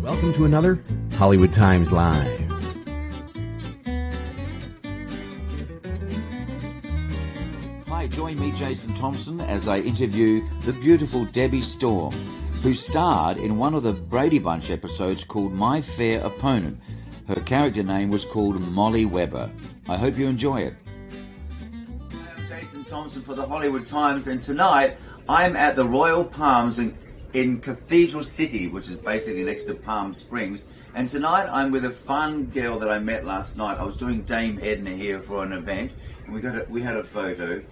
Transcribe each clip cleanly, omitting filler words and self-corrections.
Welcome to another Hollywood Times Live. Hi, join me, Jason Thompson, as I interview the beautiful Debi Storm, who starred in one of the Brady Bunch episodes called My Fair Opponent. Her character name was called Molly Weber. I hope you enjoy it. I'm Jason Thompson for the Hollywood Times, and tonight I'm at the Royal Palms in Cathedral City, which is basically next to Palm Springs. And tonight I'm with a fun girl that I met last night. I was doing Dame Edna here for an event, and we had a photo.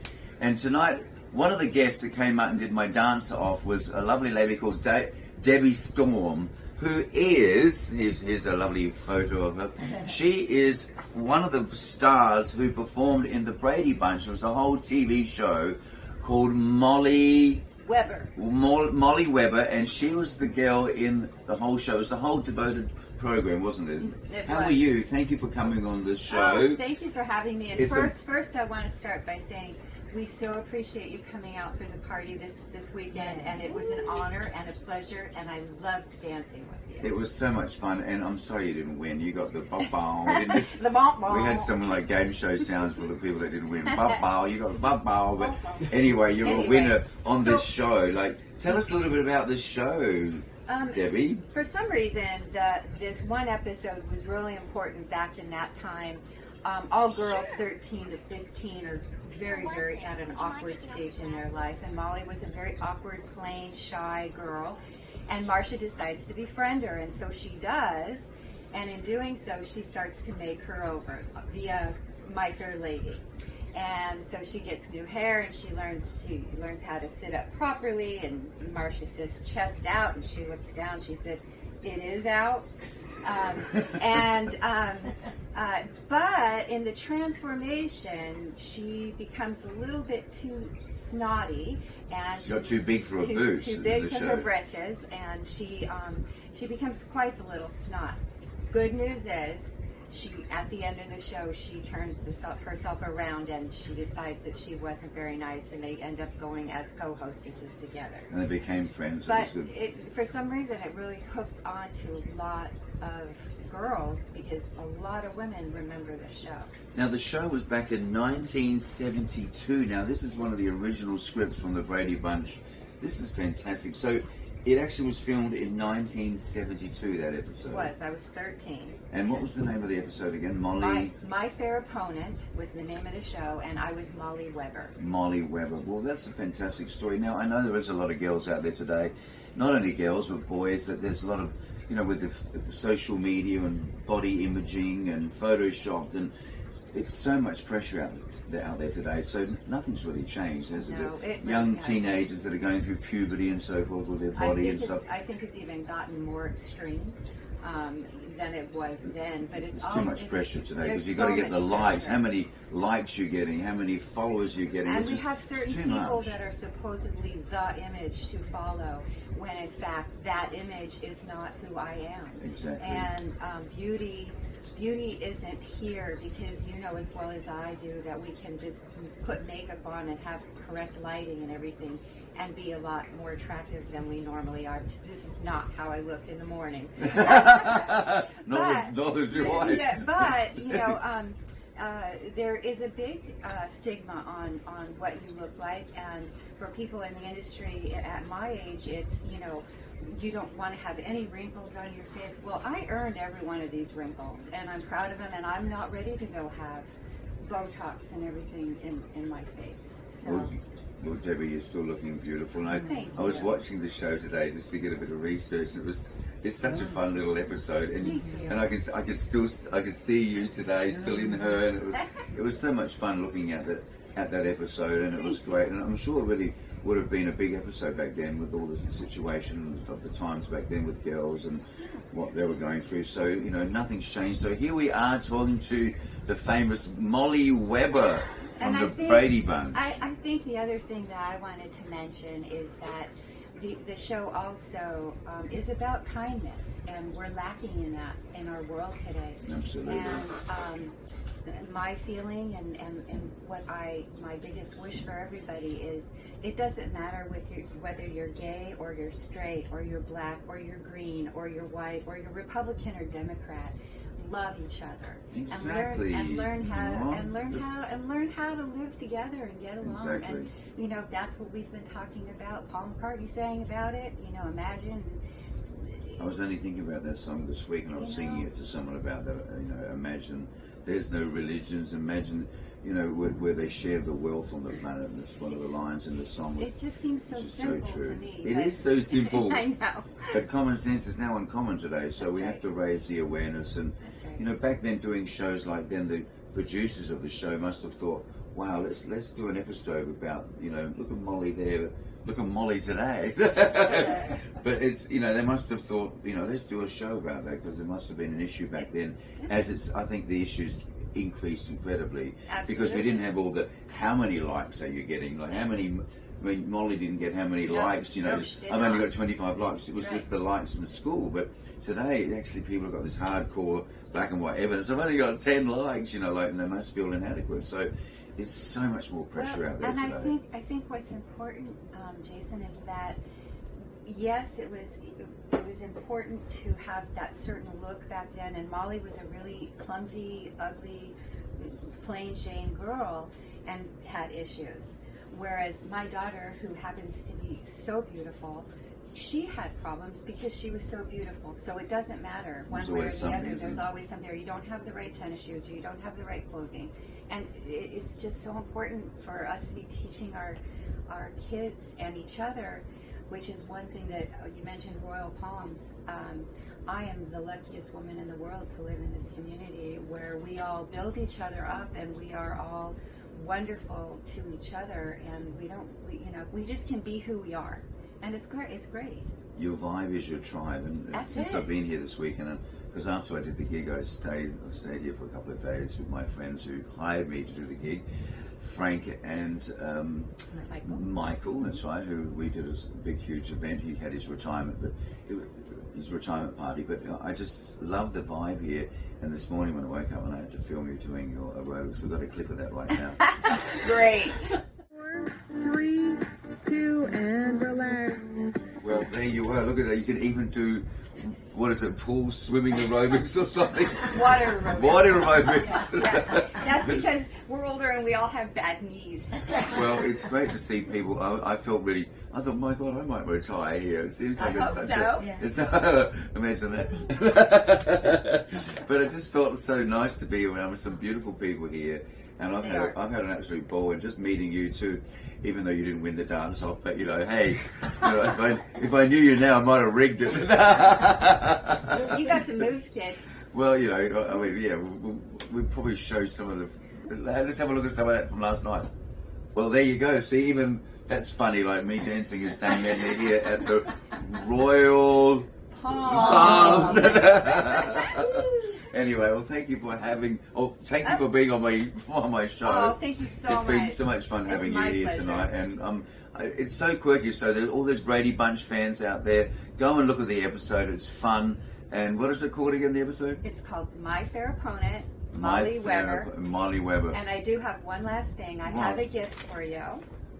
And tonight, one of the guests that came out and did my dance off was a lovely lady called Debi Storm, who is, here's a lovely photo of her. She is one of the stars who performed in the Brady Bunch. It was a whole TV show called Molly Weber, and she was the girl in the whole show. It was the whole devoted program, wasn't it? How are you? Thank you for coming on this show. Oh, thank you for having me. And first I want to start by saying we so appreciate you coming out for the party this weekend, and it was an honor and a pleasure, and I loved dancing with you. It was so much fun, and I'm sorry you didn't win. You got the bop-bow. The bop-bow. We had some like game show sounds for the people that didn't win. Bop-bow, you got the bop-bow. But anyway, you're a winner on this show. Like, tell us a little bit about this show, Debi. For some reason, this one episode was really important back in that time. All girls 13 to 15 are very, very at an awkward stage in their life, and Molly was a very awkward, plain, shy girl, and Marcia decides to befriend her, and so she does, and in doing so, she starts to make her over via My Fair Lady. And so she gets new hair, and she learns how to sit up properly, and Marcia says chest out, and she looks down, she said it is out. But in the transformation, she becomes a little bit too snotty, and she got too big for her boots. Too big for her britches, and she becomes quite the little snot. Good news is, at the end of the show, she turns herself around, and she decides that she wasn't very nice, and they end up going as co-hostesses together. And they became friends. But for some reason, it really hooked on to a lot of girls, because a lot of women remember the show. Now, the show was back in 1972. Now, this is one of the original scripts from the Brady Bunch. This is fantastic. So, it actually was filmed in 1972, that episode. It was. I was 13. And what was the name of the episode again? Molly? My Fair Opponent was the name of the show, and I was Molly Weber. Molly Weber. Well, that's a fantastic story. Now, I know there is a lot of girls out there today, not only girls, but boys, that there's a lot of, with the social media and body imaging and Photoshopped, and it's so much pressure out there today. So nothing's really changed, has it? Young teenagers that are going through puberty and so forth with their body and stuff. I think it's even gotten more extreme than it was then. But it's too much pressure today, because you've got to get the likes. How many likes you're getting, how many followers you're getting. And we have certain people that are supposedly the image to follow, when in fact that image is not who I am. Exactly. And beauty isn't here, because you know as well as I do that we can just put makeup on and have correct lighting and everything and be a lot more attractive than we normally are, because this is not how I look in the morning. Nor is your wife. Yeah, but there is a big stigma on what you look like, and for people in the industry at my age, it's, you don't want to have any wrinkles on your face. Well, I earned every one of these wrinkles, and I'm proud of them, and I'm not ready to go have Botox and everything in my face. So. Well, Debi, you're still looking beautiful. And I was watching the show today just to get a bit of research, and it's such a fun little episode, and I can see you today still in her, and it was so much fun looking at that episode, and it was great, and I'm sure it really would have been a big episode back then with all the situation of the times back then with girls and what they were going through. So, nothing's changed. So here we are talking to the famous Molly Weber from the Brady Bunch. I think the other thing that I wanted to mention is that the show also is about kindness, and we're lacking in that in our world today. Absolutely. And my feeling and what my biggest wish for everybody is, it doesn't matter whether you're gay or you're straight or you're black or you're green or you're white or you're Republican or Democrat. Love each other. Exactly. And learn how to live together and get along. Exactly. And that's what we've been talking about. Paul McCartney sang about it. Imagine. I was only thinking about that song this week, and I was singing it to someone about that. Imagine there's no religions. Imagine, where they share the wealth on the planet. And it's one of the lines in the song. It just seems so simple to me. It is so simple. I know. But common sense is now uncommon today, so we have to raise the awareness. And back then, doing shows like then, the producers of the show must have thought, wow, let's do an episode about, look at Molly there, look at Molly today. But it's, they must have thought, let's do a show about that, because there must have been an issue back then. I think the issues increased incredibly. Absolutely. Because we didn't have all the, how many likes are you getting, like how many, Molly didn't get how many likes, I've only got 25 likes. It was just the likes in the school. But today, actually, people have got this hardcore black and white evidence. I've only got 10 likes, and they must feel inadequate. So it's so much more pressure out there and today. I think what's important, Jason, is that yes, it was important to have that certain look back then. And Molly was a really clumsy, ugly, plain Jane girl and had issues. Whereas my daughter, who happens to be so beautiful, she had problems because she was so beautiful. So it doesn't matter one way or the other. There's always something there. You don't have the right tennis shoes, or you don't have the right clothing. And it's just so important for us to be teaching our kids and each other, which is one thing that you mentioned, Royal Palms. I am the luckiest woman in the world to live in this community where we all build each other up, and we are all wonderful to each other, and we just can be who we are, and it's great. Your vibe is your tribe, and since I've been here this weekend, because after I did the gig, I stayed here for a couple of days with my friends who hired me to do the gig, Frank and Michael, that's right, who we did a big, huge event. He had his retirement, his retirement party, but I just love the vibe here. And this morning when I woke up and I had to film you doing your aerobics, we've got a clip of that right now. Great. 4, 3, 2, and relax. Well, there you are. Look at that. You can even do, what is it, pool swimming aerobics or something? Water aerobics. Water aerobics. Yeah. That's because we're older and we all have bad knees. Well, it's great to see people. I felt really, I thought, my God, I might retire here. It seems like it's such imagine that. But it just felt so nice to be around with some beautiful people here. And I've had an absolute ball, and just meeting you too, even though you didn't win the dance off. But hey, if I knew you now, I might have rigged it. You got some moves, kid. Well, I mean, we'll probably show some of the. Let's have a look at some of that from last night. Well, there you go. See, even that's funny. Like me dancing as Dame Edna here at the Royal Palms. Anyway, well, thank you for thank you for being on my show. Oh, thank you so much. It's been so much fun having you here tonight, and it's so quirky. So there's all those Brady Bunch fans out there. Go and look at the episode. It's fun. And what is it called again? The episode? It's called My Fair Opponent. Molly Weber. Molly Weber. And I do have one last thing. I have a gift for you.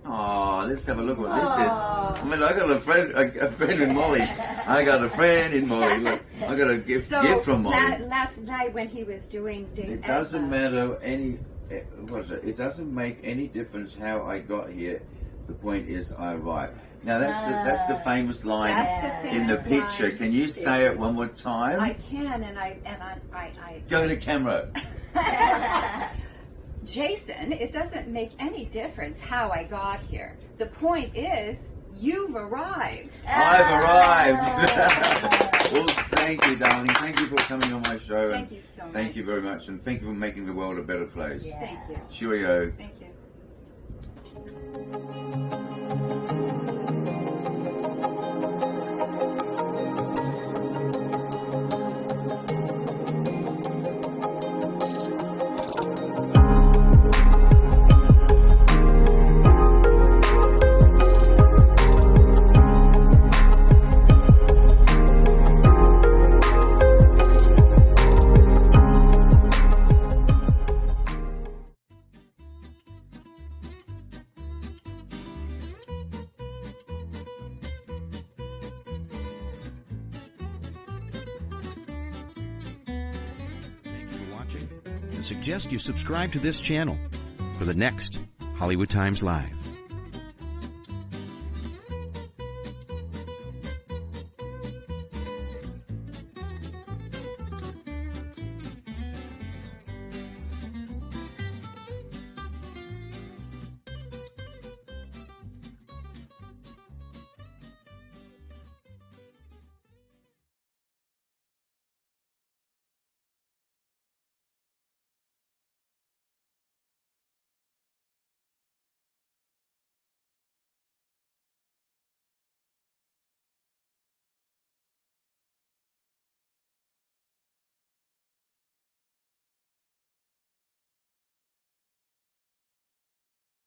Oh, let's have a look what this is. I mean, I got a friend in Molly. I got a friend in Molly. Look, I got a gift from Molly. Last night when he was doing Dave, it doesn't matter any. What is it? It doesn't make any difference how I got here. The point is, I arrived. Now that's the famous line in the picture. Can you say it one more time? I can, and I go to camera. Jason, it doesn't make any difference how I got here. The point is, you've arrived. I've arrived. Well, thank you, darling. Thank you for coming on my show. Thank you so much. Thank you very much, and thank you for making the world a better place. Yeah. Thank you. Cheerio. Thank you. watching and suggest you subscribe to this channel for the next Hollywood Times Live.